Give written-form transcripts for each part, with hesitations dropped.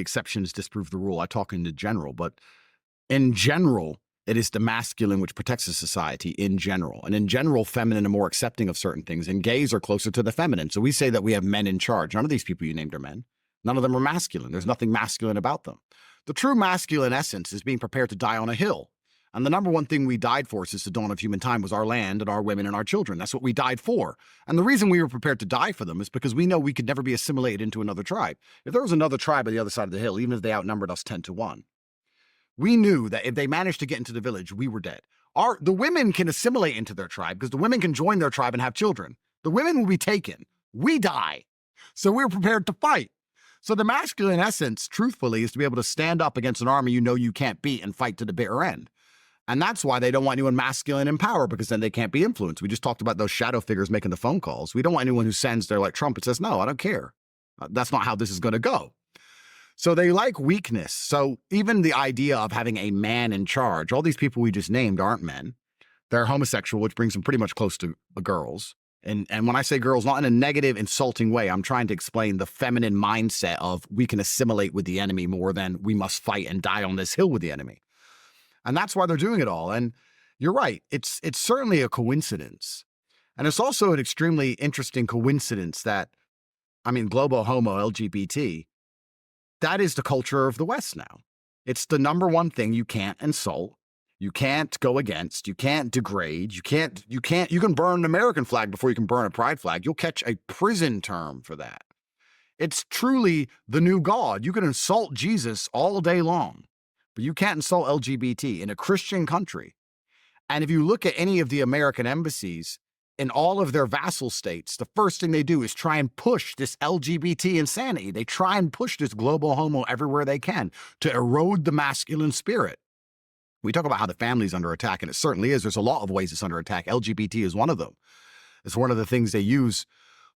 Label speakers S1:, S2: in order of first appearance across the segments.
S1: exceptions disprove the rule. I talk in the general, but in general, it is the masculine which protects the society in general. And in general, feminine are more accepting of certain things, and gays are closer to the feminine. So we say that we have men in charge. None of these people you named are men. None of them are masculine. There's nothing masculine about them. The true masculine essence is being prepared to die on a hill. And the number one thing we died for since the dawn of human time was our land and our women and our children. That's what we died for. And the reason we were prepared to die for them is because we know we could never be assimilated into another tribe. If there was another tribe on the other side of the hill, even if they outnumbered us 10-1, we knew that if they managed to get into the village, we were dead. The women can assimilate into their tribe because the women can join their tribe and have children. The women will be taken. We die. So we're prepared to fight. So the masculine essence, truthfully, is to be able to stand up against an army you know you can't beat and fight to the bitter end. And that's why they don't want anyone masculine in power, because then they can't be influenced. We just talked about those shadow figures making the phone calls. We don't want anyone who sends there like Trump and says, no, I don't care. That's not how this is going to go. So they like weakness. So even the idea of having a man in charge, all these people we just named aren't men. They're homosexual, which brings them pretty much close to girls. And when I say girls, not in a negative, insulting way, I'm trying to explain the feminine mindset of we can assimilate with the enemy more than we must fight and die on this hill with the enemy. And that's why they're doing it all. And you're right. It's certainly a coincidence. And it's also an extremely interesting coincidence that, global homo LGBT, that is the culture of the West now. It's the number one thing you can't insult. You can't go against, you can't degrade, you can burn an American flag before you can burn a pride flag. You'll catch a prison term for that. It's truly the new God. You can insult Jesus all day long, but you can't insult LGBT in a Christian country. And if you look at any of the American embassies in all of their vassal states, the first thing they do is try and push this LGBT insanity. They try and push this global homo everywhere they can to erode the masculine spirit. We talk about how the family is under attack, and it certainly is. There's a lot of ways it's under attack. LGBT is one of them. It's one of the things they use.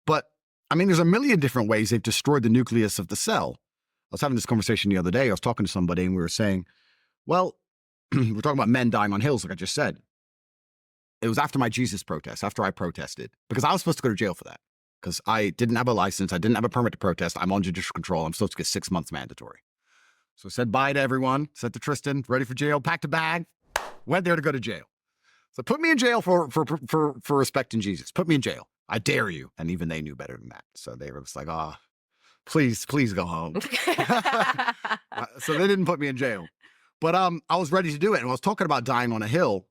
S1: But, there's a million different ways they've destroyed the nucleus of the cell. I was having this conversation the other day. I was talking to somebody, and we were saying, well, we're talking about men dying on hills, like I just said. It was after my Jesus protest, after I protested, because I was supposed to go to jail for that, because I didn't have a license. I didn't have a permit to protest. I'm on judicial control. I'm supposed to get 6 months mandatory. So I said bye to everyone, said to Tristan, ready for jail, packed a bag, went there to go to jail. So put me in jail for respecting Jesus. Put me in jail. I dare you. And even they knew better than that. So they were just like, please go home. So they didn't put me in jail. But I was ready to do it. And I was talking about dying on a hill.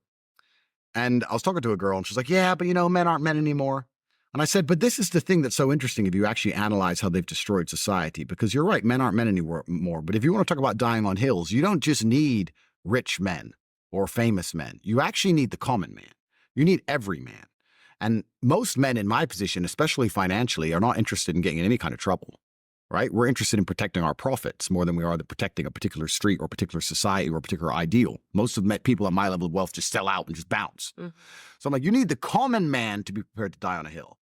S1: And I was talking to a girl, and she's like, yeah, but men aren't men anymore. And I said, but this is the thing that's so interesting if you actually analyze how they've destroyed society, because you're right, men aren't men anymore. But if you want to talk about dying on hills, you don't just need rich men or famous men. You actually need the common man. You need every man. And most men in my position, especially financially, are not interested in getting in any kind of trouble, right? We're interested in protecting our profits more than we are protecting a particular street or particular society or a particular ideal. Most of the people at my level of wealth just sell out and just bounce. Mm-hmm. So I'm like, you need the common man to be prepared to die on a hill.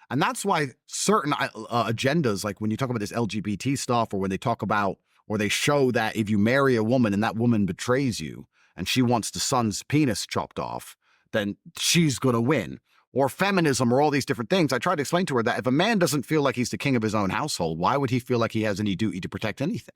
S1: And that's why certain agendas, like when you talk about this LGBT stuff, or when they talk about, or they show that if you marry a woman and that woman betrays you and she wants the son's penis chopped off, then she's going to win. Or feminism, or all these different things. I tried to explain to her that if a man doesn't feel like he's the king of his own household, why would he feel like he has any duty to protect anything?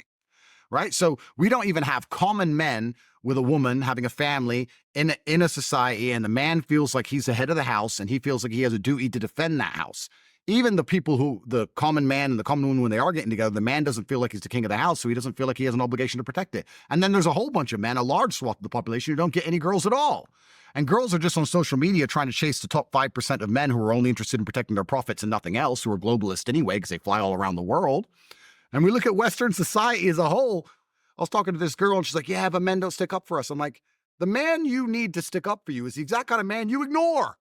S1: Right? So we don't even have common men with a woman having a family in a society, and the man feels like he's the head of the house and he feels like he has a duty to defend that house. Even the people the common man and the common woman, when they are getting together, the man doesn't feel like he's the king of the house, so he doesn't feel like he has an obligation to protect it. And then there's a whole bunch of men, a large swath of the population, who don't get any girls at all. And girls are just on social media trying to chase the top 5% of men who are only interested in protecting their profits and nothing else, who are globalist anyway, because they fly all around the world. And we look at Western society as a whole. I was talking to this girl, and she's like, yeah, but men don't stick up for us. I'm like, the man you need to stick up for you is the exact kind of man you ignore.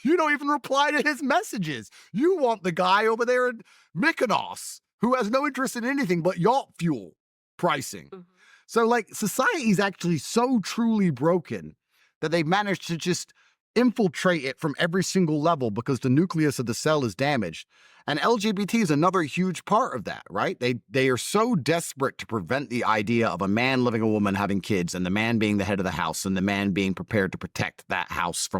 S1: You don't even reply to his messages. You want the guy over there in Mykonos who has no interest in anything but yacht fuel pricing. Mm-hmm. So society is actually so truly broken that they've managed to just infiltrate it from every single level because the nucleus of the cell is damaged. And LGBT is another huge part of that, right? They are so desperate to prevent the idea of a man loving a woman having kids, and the man being the head of the house, and the man being prepared to protect that house from